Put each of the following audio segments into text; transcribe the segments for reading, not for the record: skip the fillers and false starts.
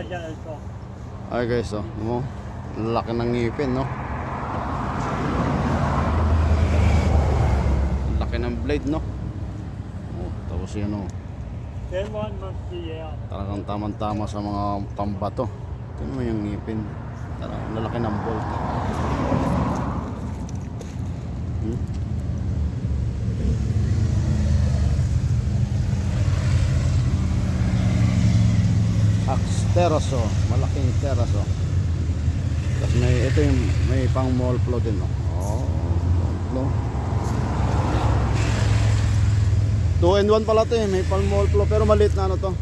dyan ito. Ay guys, oh, mo, laki ng ngipin, no? Laki ng blade, no? Oh, tapos yan, oh. Then 1 month the year. Talagang tamang-tama sa mga pambato. Ito mo yung ngipin. Talagang lalaki ng bolt. Axe Teraso, malaking Teraso. Tapos may ito yung may pang mall flow din, no. Oh, mall flow. 2-in-1 pala to eh, may pang mall flow pero maliit na ano to.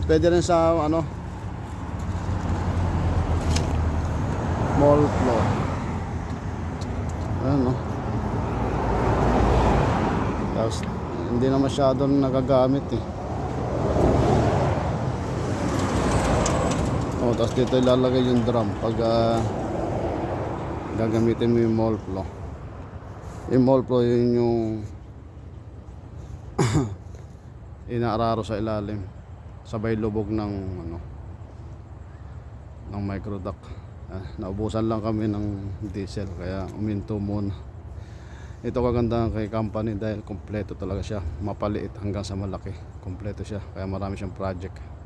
Pwede rin sa ano mall flow. Ayan, no. Tapos hindi na masyadong nagagamit eh. Tapos dito ilalagay yung drum pag gagamitin mo yung mall flow. Yung mall flow yun yung inaararo sa ilalim sabay lubog ng ano ng micro duct. Naubusan lang kami ng diesel kaya uminto muna. Ito kagandahan kay company dahil kompleto talaga siya, mapaliit hanggang sa malaki, kompleto siya kaya marami siyang project.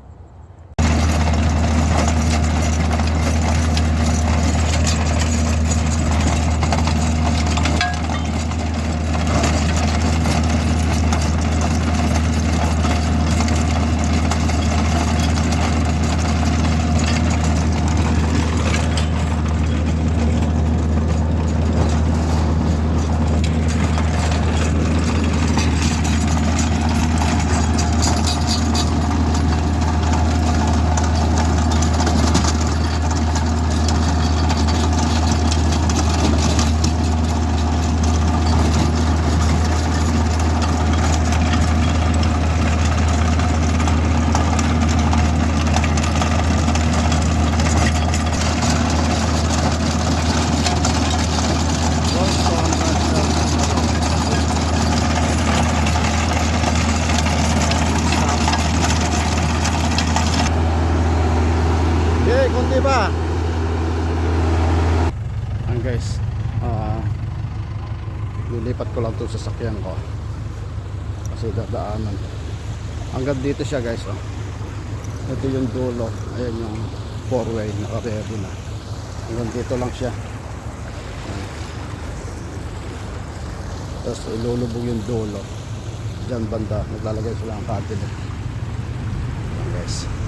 Kunti pa. Ayan guys, lilipat ko lang itong sasakyan ko kasi dadaanan hanggang dito siya guys, oh. Ito yung dulo, ayan yung 4-way naka-ready na, hanggang dito lang siya. Tapos ilulubog yung dulo dyan banda, naglalagay sila ng cabinet. Ayan guys.